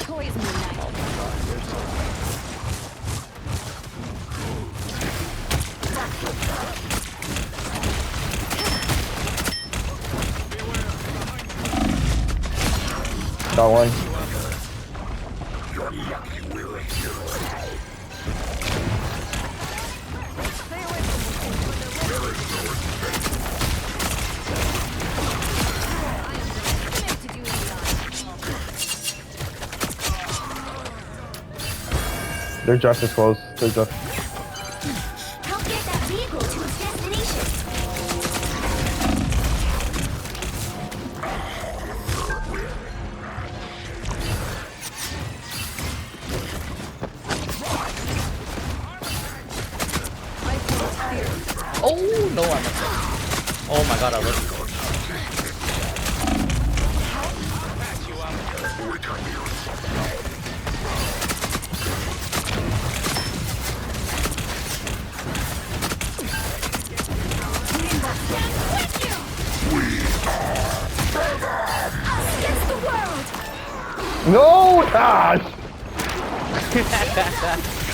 toys me night. Oh my god, you're so Got one. They're just as close. They're just. Help get that vehicle to its destination. Oh no, I'm not. Oh my god, I love you. Against the world. No, gosh!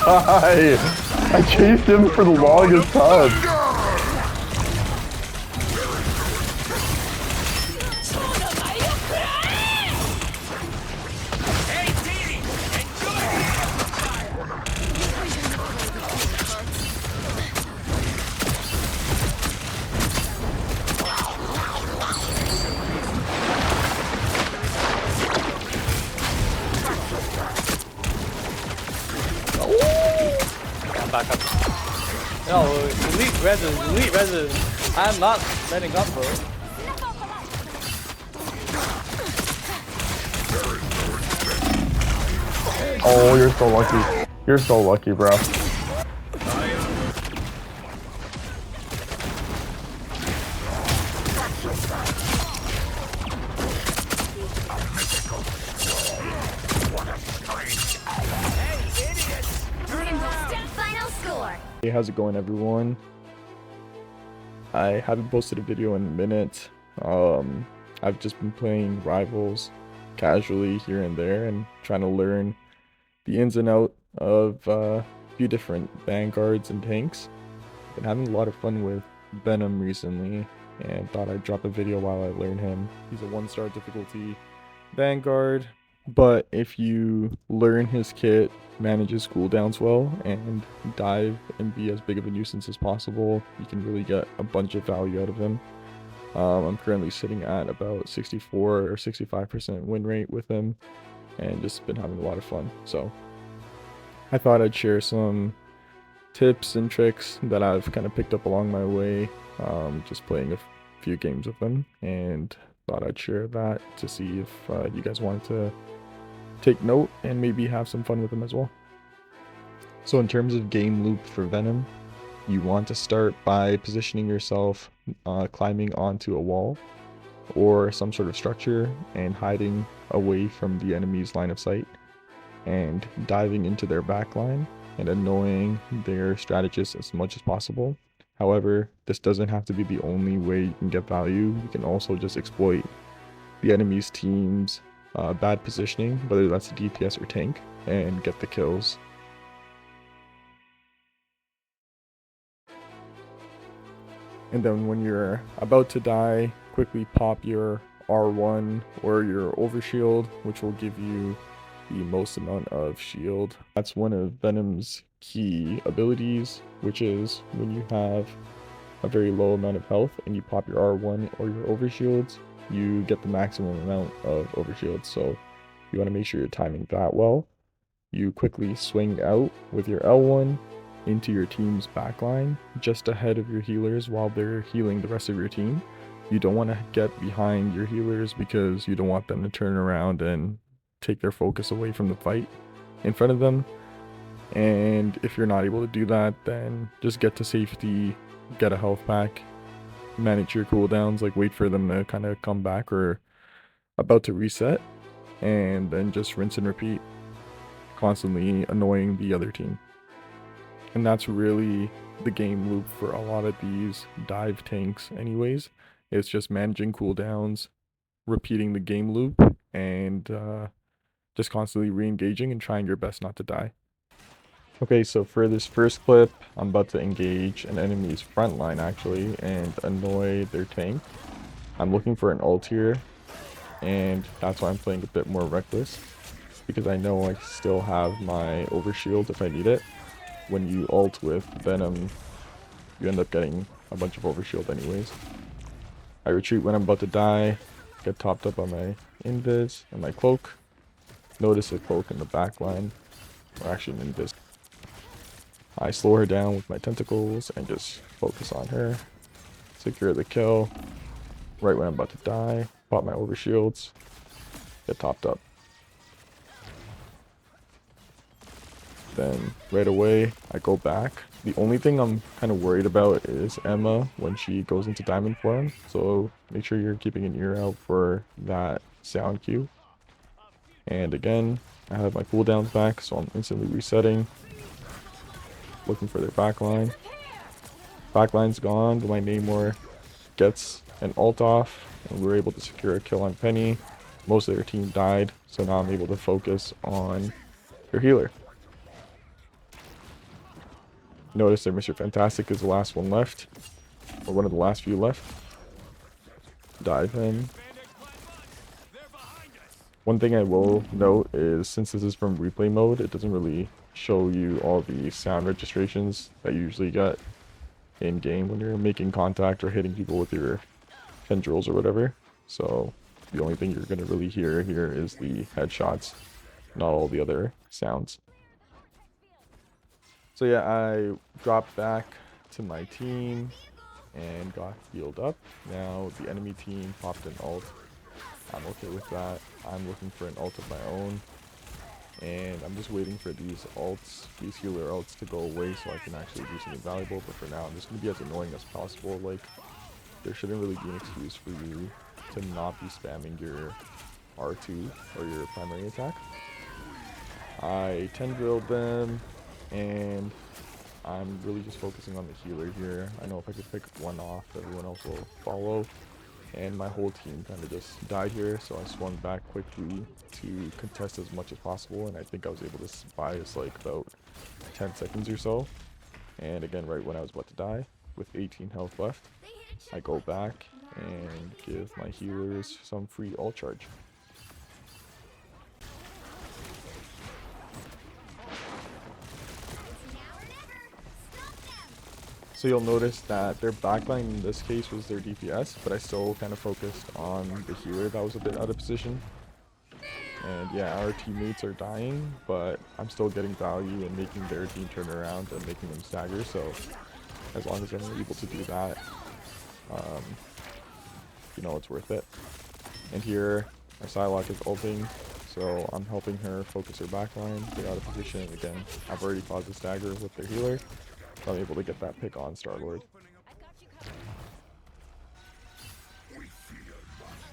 I chased him for the longest time. Back up. No, elite resin. I'm not letting up, bro. Oh, you're so lucky. You're so lucky, bro. Final score. Hey, how's it going, everyone? I haven't posted a video in a minute. I've just been playing Rivals casually here and there and trying to learn the ins and out of a few different vanguards and tanks. Been having a lot of fun with Venom recently and thought I'd drop a video while I learn him. He's a 1-star difficulty vanguard, but if you learn his kit, manage his cooldowns well, and dive and be as big of a nuisance as possible, you can really get a bunch of value out of him. I'm currently sitting at about 64 or 65% win rate with him and just been having a lot of fun. So I thought I'd share some tips and tricks that I've kind of picked up along my way, just playing a few games with him, and thought I'd share that to see if you guys wanted to take note and maybe have some fun with him as well. So in terms of game loop for Venom, you want to start by positioning yourself climbing onto a wall or some sort of structure and hiding away from the enemy's line of sight and diving into their backline and annoying their strategists as much as possible. However, this doesn't have to be the only way you can get value. You can also just exploit the enemy's team's bad positioning, whether that's a DPS or tank, and get the kills. And then when you're about to die, quickly pop your R1 or your overshield, which will give you the most amount of shield. That's one of Venom's key abilities, which is when you have a very low amount of health and you pop your R1 or your overshields, you get the maximum amount of overshields. So you want to make sure you're timing that well. You quickly swing out with your L1 into your team's backline, just ahead of your healers while they're healing the rest of your team. You don't want to get behind your healers because you don't want them to turn around and take their focus away from the fight in front of them. And if you're not able to do that, then just get to safety, get a health pack, manage your cooldowns, like wait for them to kind of come back or about to reset, and then just rinse and repeat, constantly annoying the other team. And that's really the game loop for a lot of these dive tanks anyways. It's just managing cooldowns, repeating the game loop, and just constantly re-engaging and trying your best not to die. Okay, so for this first clip, I'm about to engage an enemy's front line actually and annoy their tank. I'm looking for an ult here, and that's why I'm playing a bit more reckless, because I know I still have my overshield if I need it. When you ult with Venom, you end up getting a bunch of overshield anyways. I retreat when I'm about to die, get topped up on my invis and my cloak. Notice a cloak in the back line, or actually an invis. I slow her down with my tentacles and just focus on her. Secure the kill. Right when I'm about to die, pop my overshields, get topped up. Then right away, I go back. The only thing I'm kind of worried about is Emma when she goes into diamond form. So make sure you're keeping an ear out for that sound cue. And again, I have my cooldowns back, so I'm instantly resetting. Looking for their backline. Backline's gone, but my Namor gets an ult off, and we're able to secure a kill on Penny. Most of their team died, so now I'm able to focus on their healer. Notice that Mr. Fantastic is the last one left, or one of the last few left. Dive in. One thing I will note is, since this is from replay mode, it doesn't really show you all the sound registrations that you usually get in game when you're making contact or hitting people with your tendrils or whatever. So the only thing you're going to really hear here is the headshots, not all the other sounds. So yeah, I dropped back to my team and got healed up. Now the enemy team popped an ult. I'm okay with that. I'm looking for an ult of my own, and I'm just waiting for these healer ults to go away so I can actually do something valuable. But for now, I'm just going to be as annoying as possible. Like, there shouldn't really be an excuse for you to not be spamming your R2 or your primary attack. I tendrilled them, and I'm really just focusing on the healer here. I know if I could pick one off, everyone else will follow. And my whole team kind of just died here, so I swung back quickly to contest as much as possible, and I think I was able to buy us like about 10 seconds or so. And again, right when I was about to die, with 18 health left, I go back and give my healers some free ult charge. So you'll notice that their backline in this case was their DPS, but I still kind of focused on the healer that was a bit out of position. And yeah, our teammates are dying, but I'm still getting value in making their team turn around and making them stagger. So as long as I'm able to do that, you know, it's worth it. And here, my Psylocke is ulting, so I'm helping her focus her backline, get out of position. Again, I've already caused a stagger with their healer. I'm able to get that pick on Star-Lord.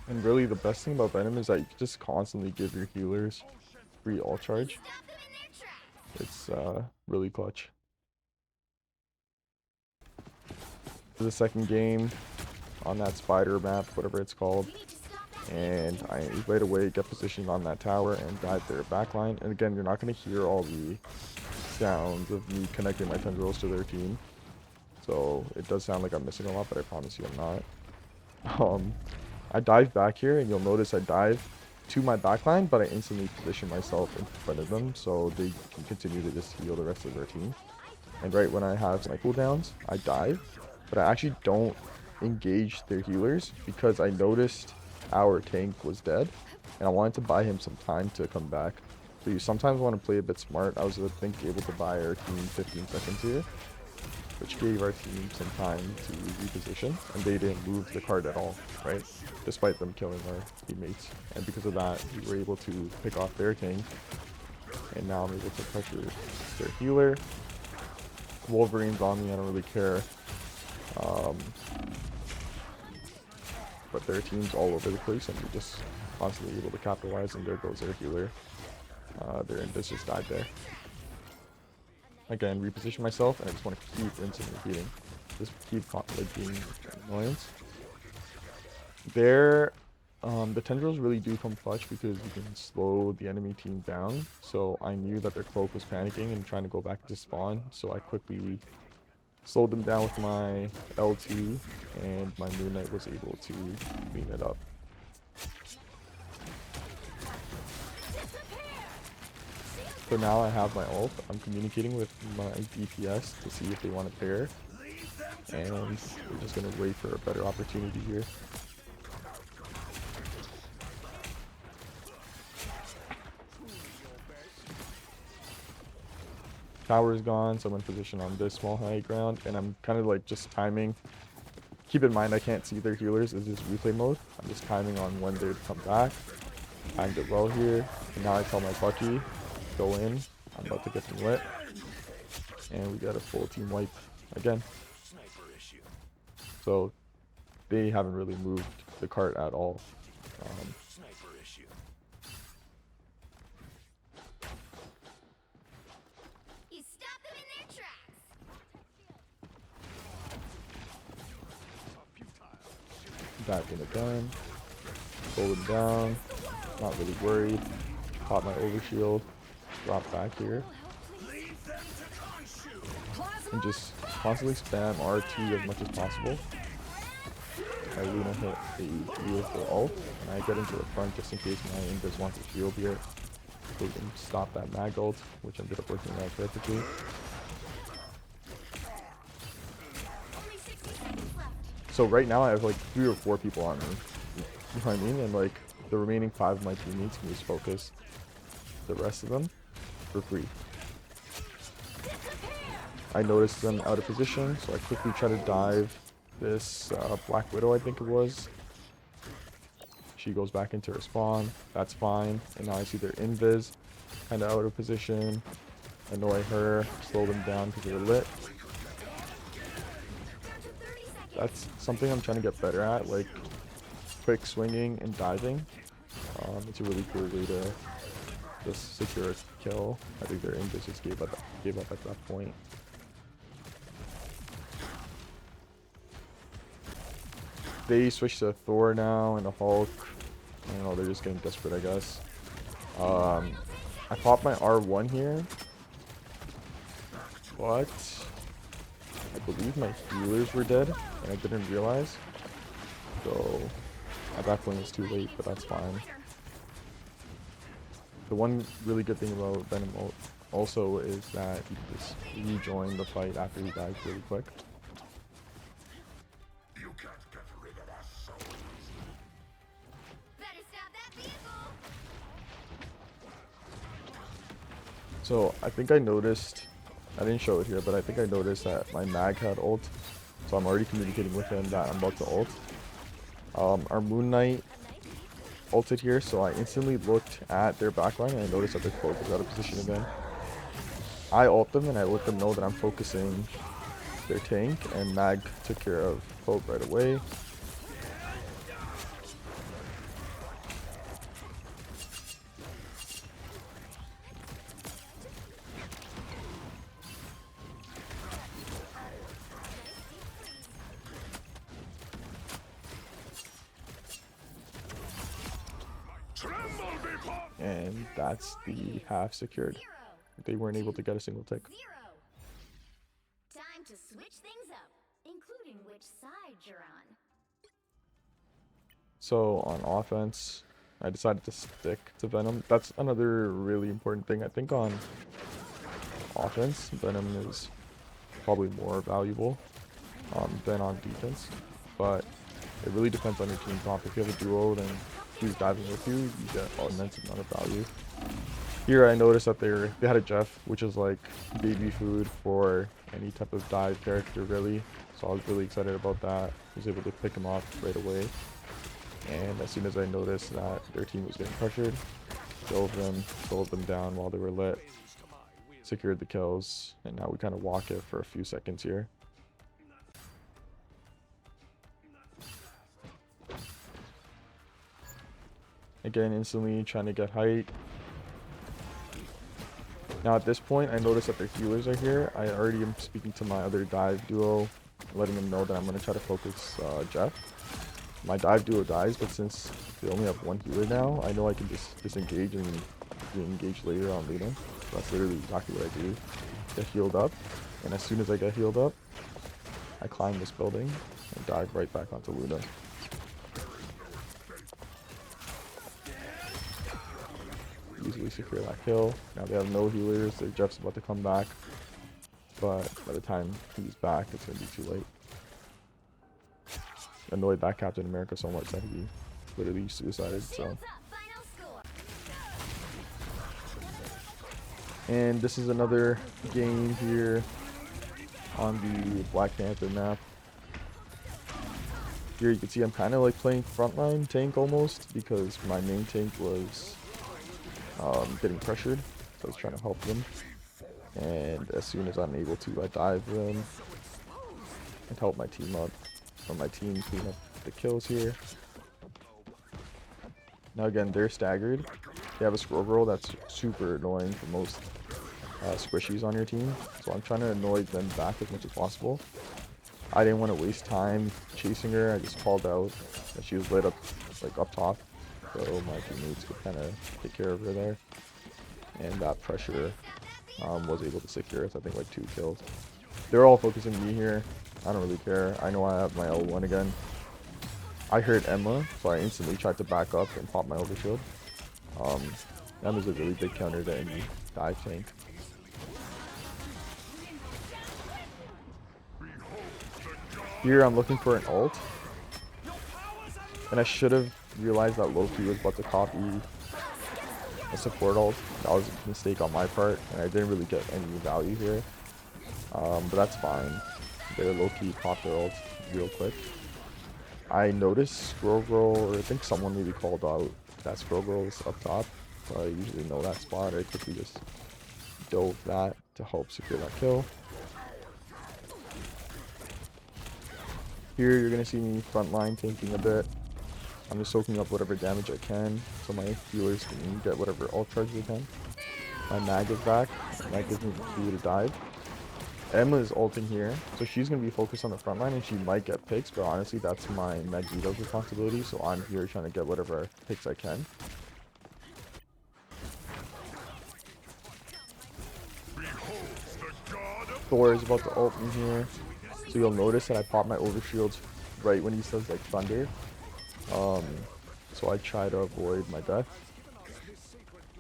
And really the best thing about Venom is that you can just constantly give your healers free ult charge. It's really clutch. The second game on that spider map, whatever it's called, and I right away get positioned on that tower and dive their backline. And again, you're not going to hear all the sounds of me connecting my tendrils to their team, so it does sound like I'm missing a lot, but I promise you I'm not. I dive back here, and you'll notice I dive to my backline, but I instantly position myself in front of them so they can continue to just heal the rest of their team. And right when I have my cooldowns, I dive, but I actually don't engage their healers because I noticed our tank was dead, and I wanted to buy him some time to come back. So you sometimes want to play a bit smart. I was, I think, able to buy our team 15 seconds here, which gave our team some time to reposition, and they didn't move the card at all, right? Despite them killing our teammates. And because of that, we were able to pick off their tank, and now I'm able to pressure their healer. Wolverine's on me, I don't really care. But their team's all over the place, and we're just constantly able to capitalize, and there goes their healer. Their invis just died there. Again, reposition myself, and I just want to keep rinsing and repeating. Just keep like being an annoyance. Their The tendrils really do come clutch because you can slow the enemy team down. So I knew that their cloak was panicking and trying to go back to spawn. So I quickly slowed them down with my L2, and my Moon Knight was able to clean it up. So now I have my ult. I'm communicating with my DPS to see if they want to pair. And we're just going to wait for a better opportunity here. Tower is gone, so I'm in position on this small high ground, and I'm kind of like just timing. Keep in mind I can't see their healers. This is replay mode. I'm just timing on when they'd come back. Timed it well here. And now I tell my Bucky, go in. I'm about to get them lit. And we got a full team wipe again. So they haven't really moved the cart at all. You stop them in their tracks. Back in again. Hold him down. Not really worried. Pop my overshield. Drop back here. And just constantly spam R2 as much as possible. I Luna hit a beautiful ult, and I get into the front just in case my invis wants a shield here. So we can stop that mag ult, which ended up working out perfectly. Only 60 seconds left. So right now I have like 3 or 4 people on me. You know what I mean? And like the remaining 5 of my teammates can just focus the rest of them for free. I noticed them out of position, so I quickly try to dive this Black Widow, I think it was. She goes back into her spawn. That's fine. And now I see their invis kind of out of position. Annoy her, slow them down because they're lit. That's something I'm trying to get better at, like quick swinging and diving. It's a really cool way to just secure a kill. I think their invis just gave up at that point. They switched to Thor now and a Hulk. I don't know, they're just getting desperate, I guess. I popped my R1 here, but I believe my healers were dead, and I didn't realize. So at that point it's too late, but that's fine. The one really good thing about Venom also is that he can just rejoin the fight after he dies really quick. So I think I noticed, I didn't show it here, but I think I noticed that my mag had ult. So I'm already communicating with him that I'm about to ult. Our Moon Knight ulted here, so I instantly looked at their backline and I noticed that their cloak was out of position again. I ult them and I let them know that I'm focusing their tank, and mag took care of cloak right away. And that's the half secured. They weren't able to get a single tick. Time to switch things up, including which side you're on. So on offense, I decided to stick to Venom. That's another really important thing. I think on offense, Venom is probably more valuable than on defense. But it really depends on your team comp. If you have a duo, then who's diving with you, you get an immense amount of value. Here I noticed that they had a Jeff, which is like baby food for any type of dive character really. So I was really excited about that. I was able to pick him off right away. And as soon as I noticed that their team was getting pressured, drove them, slowed them down while they were lit, secured the kills, and now we kind of walk it for a few seconds here. Again, instantly trying to get height. Now at this point, I notice that their healers are here. I already am speaking to my other dive duo, letting them know that I'm going to try to focus Jeff. my dive duo dies, but since they only have one healer now, I know I can just disengage and re-engage later on Luna. So that's literally exactly what I do. Get healed up, and as soon as I get healed up, I climb this building and dive right back onto Luna. Easily secure that kill. Now they have no healers, their Jeff's about to come back, but by the time he's back, it's going to be too late. Annoyed that Captain America so much that he literally suicided, so. And this is another game here on the Black Panther map. Here you can see I'm kind of like playing frontline tank almost, because my main tank was getting pressured, so I was trying to help them. And as soon as I'm able to, I dive them and help my team up, or my team clean up the kills here. Now again, they're staggered. They have a scroll girl that's super annoying for most squishies on your team, so I'm trying to annoy them back as much as possible. I didn't want to waste time chasing her. I just called out that she was lit up, like up top, so my teammates could kind of take care of her there. And that pressure was able to secure us, I think, like 2 kills. They're all focusing me here. I don't really care. I know I have my L1 again. I heard Emma, so I instantly tried to back up and pop my overshield. Emma's a really big counter to any dive tank. Here I'm looking for an ult, and I should have realized that Loki was about to copy a support ult. That was a mistake on my part, and I didn't really get any value here, but that's fine. Their Loki popped their ult real quick. I noticed Scroll Girl, or I think someone maybe called out that Scroll Girl is up top, so I usually know that spot. I quickly just dove that to help secure that kill. Here you're going to see me frontline tanking a bit. I'm just soaking up whatever damage I can so my healers can get whatever ult charge they can. My mag is back, and that gives me the free to dive. Emma is ulting here, so she's going to be focused on the front line and she might get picks, but honestly that's my Magneto's responsibility, so I'm here trying to get whatever picks I can. Thor is about to ult me here, so you'll notice that I pop my overshields right when he says like thunder. So I try to avoid my death.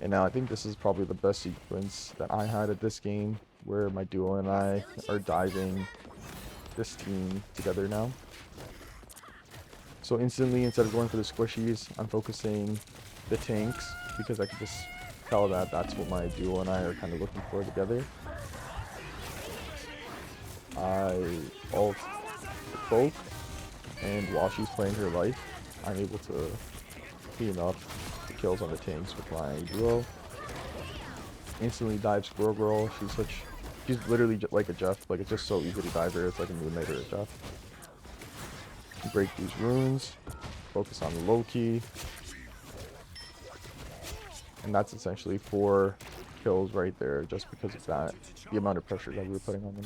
And now I think this is probably the best sequence that I had at this game, where my duo and I are diving this team together now. So instantly, instead of going for the squishies, I'm focusing the tanks, because I can just tell that that's what my duo and I are kind of looking for together. I ult the cloak, and while she's playing her life, I'm able to clean up the kills on the tanks with my duo. Instantly dive Squirrel Girl. She's literally like a Jeff. Like, it's just so easy to dive her. It's like a Moon Knight or a Jeff. Break these runes. Focus on the low key. And that's essentially 4 kills right there, just because of that, the amount of pressure that we were putting on them.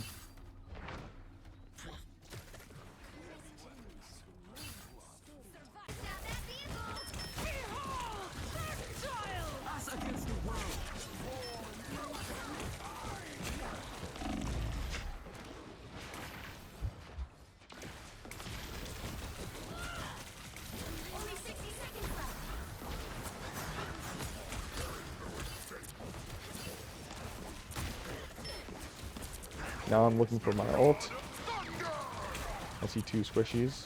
Now I'm looking for my ult. I see 2 squishies.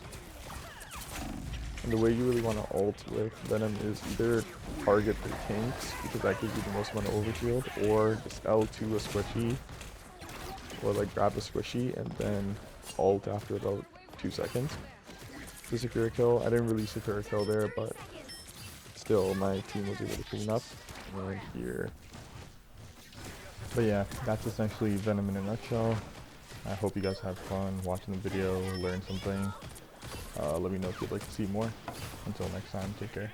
And the way you really want to ult with Venom is either target the tanks, because that gives you the most amount of overshield, or just L2 a squishy, or like grab a squishy and then ult after about 2 seconds to secure a kill. I didn't really secure a kill there, but still my team was able to clean up. And here. But yeah, that's essentially Venom in a nutshell. I hope you guys have fun watching the video, learn something. Let me know if you'd like to see more. Until next time, take care.